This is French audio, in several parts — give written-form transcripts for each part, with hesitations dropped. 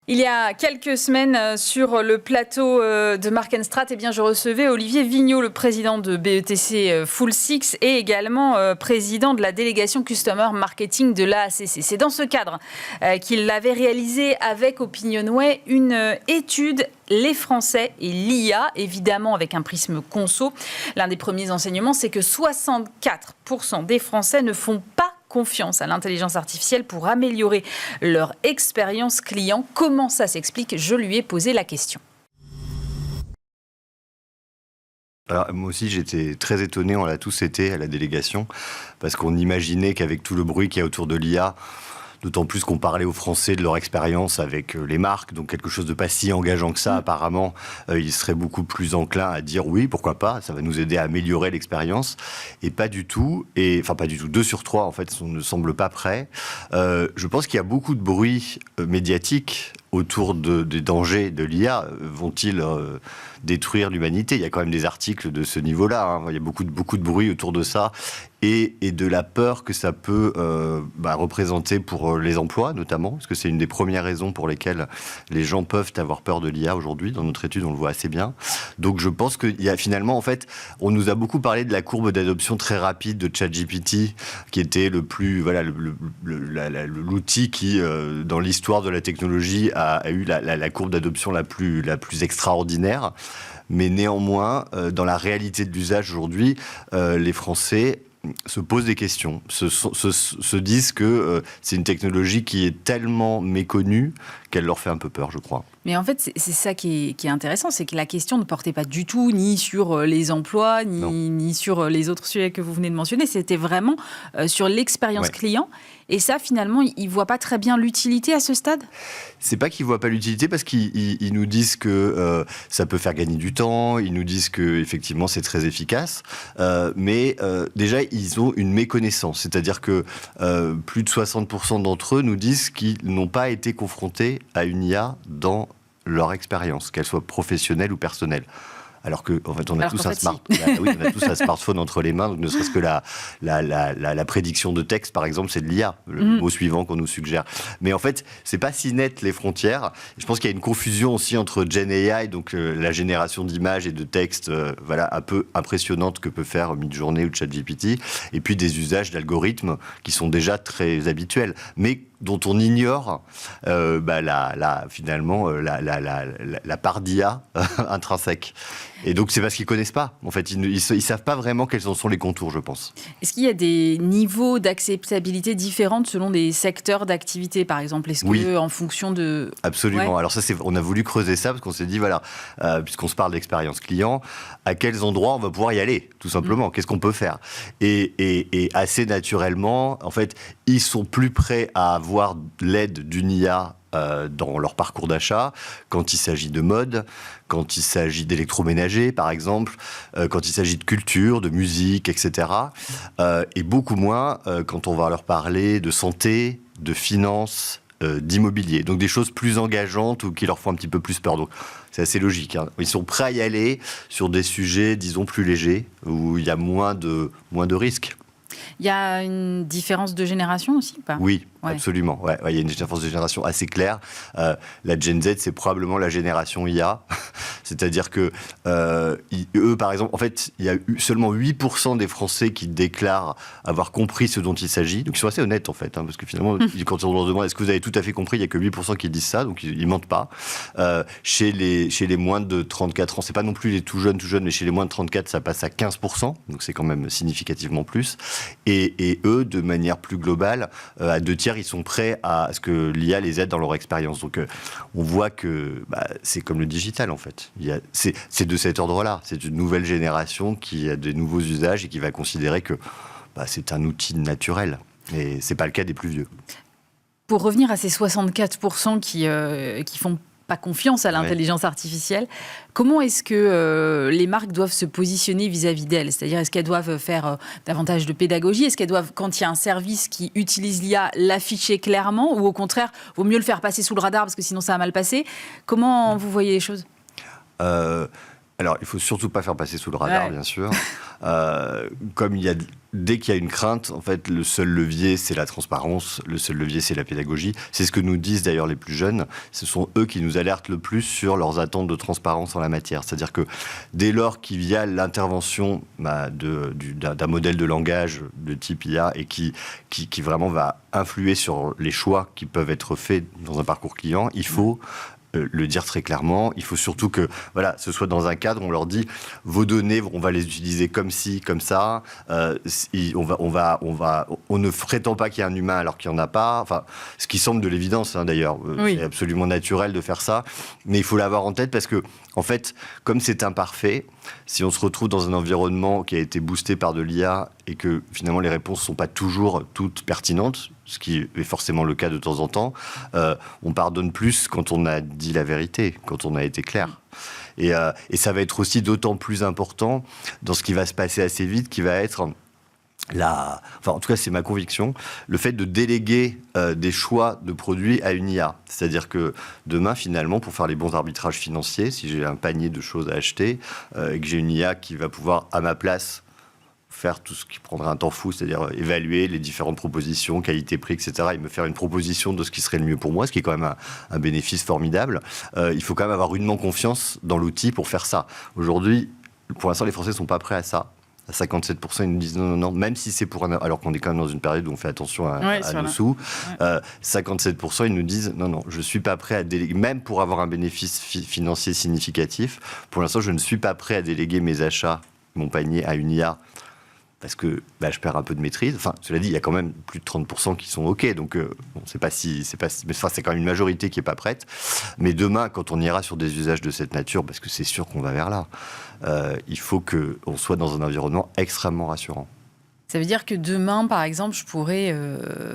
Il y a quelques semaines, sur le plateau de Mark & Strat, je recevais Olivier Vigneault, le président de BETC Full Six et également président de la délégation Customer Marketing de l'AACC. C'est dans ce cadre qu'il avait réalisé avec Opinionway une étude les Français et l'IA, évidemment avec un prisme conso. L'un des premiers enseignements, c'est que 64% des Français ne font pas confiance à l'intelligence artificielle pour améliorer leur expérience client. Comment ça s'explique ? Je lui ai posé la question. Alors, moi aussi, j'étais très étonné, on l'a tous été à la délégation, parce qu'on imaginait qu'avec tout le bruit qu'il y a autour de l'IA, d'autant plus qu'on parlait aux Français de leur expérience avec les marques, donc quelque chose de pas si engageant que ça, apparemment, ils seraient beaucoup plus enclins à dire oui, pourquoi pas, ça va nous aider à améliorer l'expérience, et pas du tout, enfin pas du tout, 2 sur 3 en fait, on ne semble pas prêts. Je pense qu'il y a beaucoup de bruit médiatique autour des dangers de l'IA. Vont-ils détruire l'humanité ? Il y a quand même des articles de ce niveau-là, hein. Il y a beaucoup de bruit autour de ça, et de la peur que ça peut représenter pour les emplois, notamment, parce que c'est une des premières raisons pour lesquelles les gens peuvent avoir peur de l'IA aujourd'hui. Dans notre étude, on le voit assez bien. Donc je pense qu'il y a finalement, en fait, on nous a beaucoup parlé de la courbe d'adoption très rapide de ChatGPT, qui était le plus, l'outil qui, dans l'histoire de la technologie, a eu la courbe d'adoption la plus extraordinaire. Mais néanmoins, dans la réalité de l'usage aujourd'hui, les Français se posent des questions, se disent que c'est une technologie qui est tellement méconnue qu'elle leur fait un peu peur, je crois. Mais en fait, c'est ça qui est intéressant, c'est que la question ne portait pas du tout ni sur les emplois, ni sur les autres sujets que vous venez de mentionner, c'était vraiment sur l'expérience client. Et ça, finalement, ils ne voient pas très bien l'utilité à ce stade ? C'est pas qu'ils ne voient pas l'utilité, parce qu'ils nous disent que ça peut faire gagner du temps, ils nous disent qu'effectivement c'est très efficace, mais déjà ils ont une méconnaissance, c'est-à-dire que plus de 60% d'entre eux nous disent qu'ils n'ont pas été confrontés à une IA dans leur expérience, qu'elle soit professionnelle ou personnelle. Alors qu'en fait, on a tous un smartphone entre les mains, donc ne serait-ce que la prédiction de texte, par exemple, c'est de l'IA, le mot suivant qu'on nous suggère. Mais en fait, c'est pas si net les frontières. Je pense qu'il y a une confusion aussi entre Gen AI, donc la génération d'images et de textes, un peu impressionnante que peut faire Midjourney ou ChatGPT, et puis des usages d'algorithmes qui sont déjà très habituels, mais dont on ignore finalement la part d'IA intrinsèque. Et donc c'est parce qu'ils connaissent pas. En fait, ils savent pas vraiment quels en sont les contours, je pense. Est-ce qu'il y a des niveaux d'acceptabilité différents selon des secteurs d'activité, par exemple ? Est-ce que en fonction de... Absolument. Ouais. Alors ça, on a voulu creuser ça parce qu'on s'est dit, puisqu'on se parle d'expérience client, à quels endroits on va pouvoir y aller, tout simplement. Qu'est-ce qu'on peut faire ? Et assez naturellement, en fait, ils sont plus prêts à avoir l'aide d'une IA dans leur parcours d'achat, quand il s'agit de mode, quand il s'agit d'électroménager, par exemple, quand il s'agit de culture, de musique, etc. Et beaucoup moins quand on va leur parler de santé, de finance, d'immobilier. Donc des choses plus engageantes ou qui leur font un petit peu plus peur. Donc c'est assez logique, hein. Ils sont prêts à y aller sur des sujets, disons, plus légers, où il y a moins de risques. Il y a une différence de génération aussi ou pas ? Oui, absolument. Ouais, il y a une différence de génération assez claire. La Gen Z, c'est probablement la génération IA. C'est-à-dire que eux, par exemple, en fait, il y a eu seulement 8% des Français qui déclarent avoir compris ce dont il s'agit. Donc ils sont assez honnêtes, en fait, hein, parce que finalement, quand on leur demande est-ce que vous avez tout à fait compris, il n'y a que 8% qui disent ça, donc ils mentent pas. Chez les moins de 34 ans, c'est pas non plus les tout jeunes, mais chez les moins de 34, ça passe à 15%, donc c'est quand même significativement plus. Et eux, de manière plus globale, à 2/3, ils sont prêts à ce que l'IA les aide dans leur expérience. Donc on voit que c'est comme le digital, en fait. C'est de cet ordre-là. C'est une nouvelle génération qui a des nouveaux usages et qui va considérer que c'est un outil naturel. Et c'est pas le cas des plus vieux. Pour revenir à ces 64% qui font pas confiance à l'intelligence artificielle. Comment est-ce que les marques doivent se positionner vis-à-vis d'elles ? C'est-à-dire, est-ce qu'elles doivent faire davantage de pédagogie ? Est-ce qu'elles doivent, quand il y a un service qui utilise l'IA, l'afficher clairement ? Ou au contraire, vaut mieux le faire passer sous le radar parce que sinon ça va mal passer ? Comment vous voyez les choses ? Alors, il ne faut surtout pas faire passer sous le radar, bien sûr. Comme dès qu'il y a une crainte, en fait, le seul levier, c'est la transparence, le seul levier, c'est la pédagogie. C'est ce que nous disent d'ailleurs les plus jeunes. Ce sont eux qui nous alertent le plus sur leurs attentes de transparence en la matière. C'est-à-dire que dès lors qu'il y a l'intervention d'un modèle de langage de type IA et qui vraiment va influer sur les choix qui peuvent être faits dans un parcours client, il faut le dire très clairement. Il faut surtout que ce soit dans un cadre, on leur dit vos données, on va les utiliser comme ci, comme ça. On ne prétend pas qu'il y a un humain alors qu'il n'y en a pas. Enfin, ce qui semble de l'évidence, d'ailleurs. Oui. C'est absolument naturel de faire ça. Mais il faut l'avoir en tête parce que, en fait, comme c'est imparfait, si on se retrouve dans un environnement qui a été boosté par de l'IA et que finalement les réponses ne sont pas toujours toutes pertinentes, ce qui est forcément le cas de temps en temps, on pardonne plus quand on a dit la vérité, quand on a été clair. Et ça va être aussi d'autant plus important dans ce qui va se passer assez vite, qui va être en tout cas c'est ma conviction, le fait de déléguer des choix de produits à une IA. C'est-à-dire que demain, finalement, pour faire les bons arbitrages financiers, si j'ai un panier de choses à acheter et que j'ai une IA qui va pouvoir, à ma place, faire tout ce qui prendrait un temps fou, c'est-à-dire évaluer les différentes propositions, qualité-prix, etc., et me faire une proposition de ce qui serait le mieux pour moi, ce qui est quand même un bénéfice formidable. Il faut quand même avoir rudement confiance dans l'outil pour faire ça. Aujourd'hui, pour l'instant, les Français ne sont pas prêts à ça. À 57%, ils nous disent non, même si c'est alors qu'on est quand même dans une période où on fait attention à nos sous. 57%, ils nous disent non, je ne suis pas prêt à déléguer, même pour avoir un bénéfice financier significatif. Pour l'instant, je ne suis pas prêt à déléguer mes achats, mon panier à une IA, parce que je perds un peu de maîtrise. Enfin, cela dit, il y a quand même plus de 30% qui sont OK, donc c'est quand même une majorité qui n'est pas prête. Mais demain, quand on ira sur des usages de cette nature, parce que c'est sûr qu'on va vers là, il faut qu'on soit dans un environnement extrêmement rassurant. Ça veut dire que demain, par exemple, je pourrais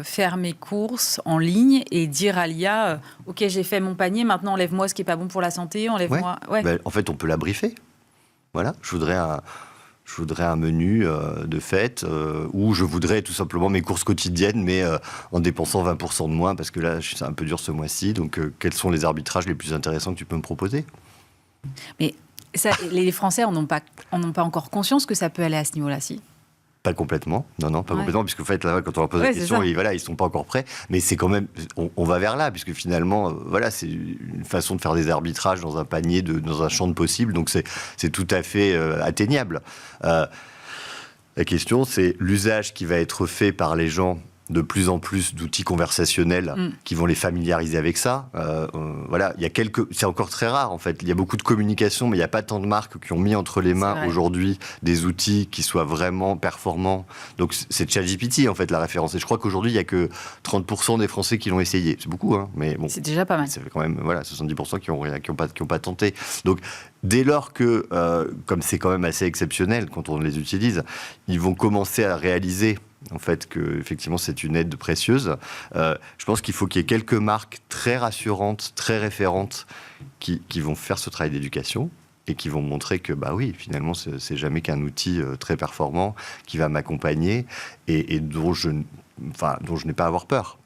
faire mes courses en ligne et dire à l'IA OK, j'ai fait mon panier, maintenant enlève-moi ce qui n'est pas bon pour la santé, enlève-moi... Ouais. En fait, on peut la briefer. Voilà, je voudrais un menu de fête où je voudrais tout simplement mes courses quotidiennes, mais en dépensant 20% de moins, parce que là, c'est un peu dur ce mois-ci. Donc, quels sont les arbitrages les plus intéressants que tu peux me proposer ? Mais les Français n'en ont pas encore conscience que ça peut aller à ce niveau-là, si ? Pas complètement, non, pas complètement, puisque en fait, là, quand on leur pose la question, ils ne sont pas encore prêts, mais c'est quand même, on va vers là, puisque finalement, c'est une façon de faire des arbitrages dans un panier, dans un champ de possibles, donc c'est tout à fait atteignable. La question, c'est l'usage qui va être fait par les gens, de plus en plus d'outils conversationnels qui vont les familiariser avec ça. C'est encore très rare en fait. Il y a beaucoup de communication, mais il n'y a pas tant de marques qui ont mis entre les mains aujourd'hui des outils qui soient vraiment performants. Donc c'est ChatGPT en fait la référence. Et je crois qu'aujourd'hui il n'y a que 30% des Français qui l'ont essayé. C'est beaucoup, mais bon. C'est déjà pas mal. Ça fait quand même 70% qui n'ont pas tenté. Donc dès lors que, comme c'est quand même assez exceptionnel quand on les utilise, ils vont commencer à réaliser en fait que effectivement c'est une aide précieuse. Je pense qu'il faut qu'il y ait quelques marques très rassurantes, très référentes qui vont faire ce travail d'éducation et qui vont montrer que oui, finalement c'est jamais qu'un outil très performant qui va m'accompagner et dont je n'ai pas à avoir peur.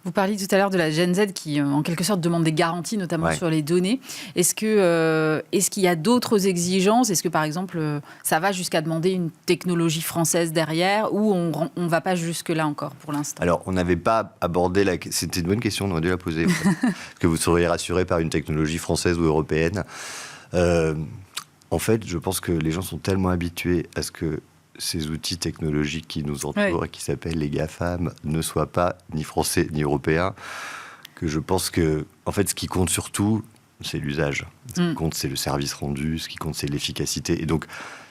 Vous parliez tout à l'heure de la Gen Z qui, en quelque sorte, demande des garanties, notamment sur les données. Est-ce qu'il y a d'autres exigences ? Est-ce que, par exemple, ça va jusqu'à demander une technologie française derrière ou on ne va pas jusque-là encore pour l'instant ? Alors, on n'avait pas abordé C'était une bonne question, on aurait dû la poser. Est-ce que vous seriez rassuré par une technologie française ou européenne ? En fait, je pense que les gens sont tellement habitués à ce que ces outils technologiques qui nous entourent et qui s'appellent les GAFAM ne soient pas ni français ni européens, que je pense que, en fait, ce qui compte surtout, c'est l'usage. Ce qui compte, c'est le service rendu. Ce qui compte, c'est l'efficacité. Et donc,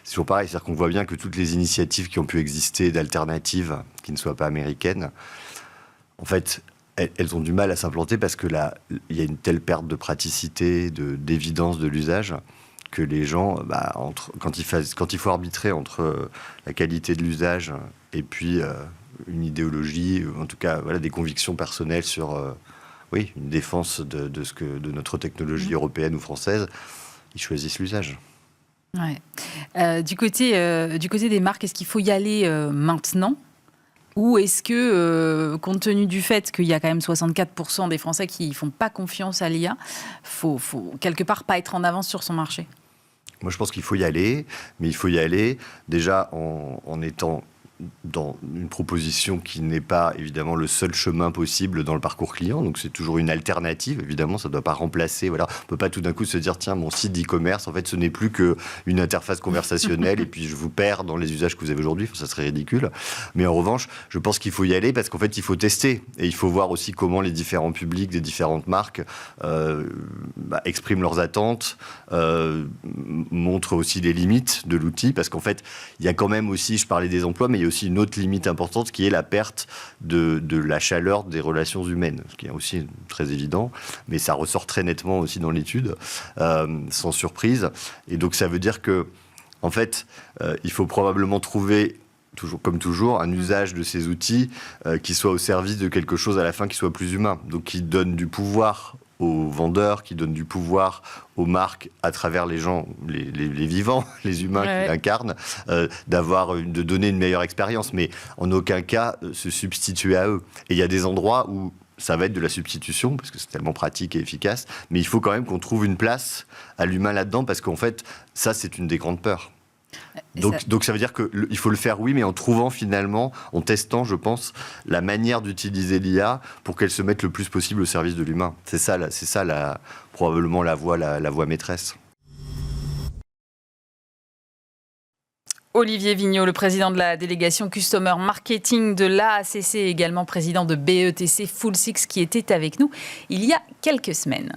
c'est toujours pareil. C'est-à-dire qu'on voit bien que toutes les initiatives qui ont pu exister d'alternatives qui ne soient pas américaines, en fait, elles ont du mal à s'implanter parce que là, il y a une telle perte de praticité, d'évidence de l'usage, que les gens, quand il faut arbitrer entre la qualité de l'usage et puis une idéologie, en tout cas des convictions personnelles sur une défense de notre technologie européenne ou française, ils choisissent l'usage. Ouais. Du côté des marques, est-ce qu'il faut y aller maintenant ? Ou est-ce que, compte tenu du fait qu'il y a quand même 64% des Français qui ne font pas confiance à l'IA, faut quelque part pas être en avance sur son marché ? Moi, je pense qu'il faut y aller, mais il faut y aller déjà en étant dans une proposition qui n'est pas évidemment le seul chemin possible dans le parcours client, donc c'est toujours une alternative, évidemment ça ne doit pas remplacer, voilà. On ne peut pas tout d'un coup se dire tiens mon site d'e-commerce en fait ce n'est plus qu'une interface conversationnelle et puis je vous perds dans les usages que vous avez aujourd'hui, ça serait ridicule, mais en revanche je pense qu'il faut y aller parce qu'en fait il faut tester et il faut voir aussi comment les différents publics des différentes marques expriment leurs attentes, montrent aussi les limites de l'outil, parce qu'en fait il y a quand même aussi, je parlais des emplois, mais il y a aussi une autre limite importante qui est la perte de la chaleur des relations humaines, ce qui est aussi très évident, mais ça ressort très nettement aussi dans l'étude, sans surprise. Et donc ça veut dire que, en fait, il faut probablement trouver, comme toujours, un usage de ces outils qui soit au service de quelque chose à la fin qui soit plus humain, donc qui donne du pouvoir aux vendeurs, qui donnent du pouvoir aux marques à travers les gens, les vivants, les humains qui l'incarnent, de donner une meilleure expérience, mais en aucun cas se substituer à eux. Et il y a des endroits où ça va être de la substitution, parce que c'est tellement pratique et efficace, mais il faut quand même qu'on trouve une place à l'humain là-dedans, parce qu'en fait, ça, c'est une des grandes peurs. Donc ça veut dire qu'il faut le faire, oui, mais en trouvant finalement, en testant, je pense, la manière d'utiliser l'IA pour qu'elle se mette le plus possible au service de l'humain. C'est ça probablement la voie maîtresse. Olivier Vignaux, le président de la délégation Customer Marketing de l'AACC, également président de BETC Full Six, qui était avec nous il y a quelques semaines.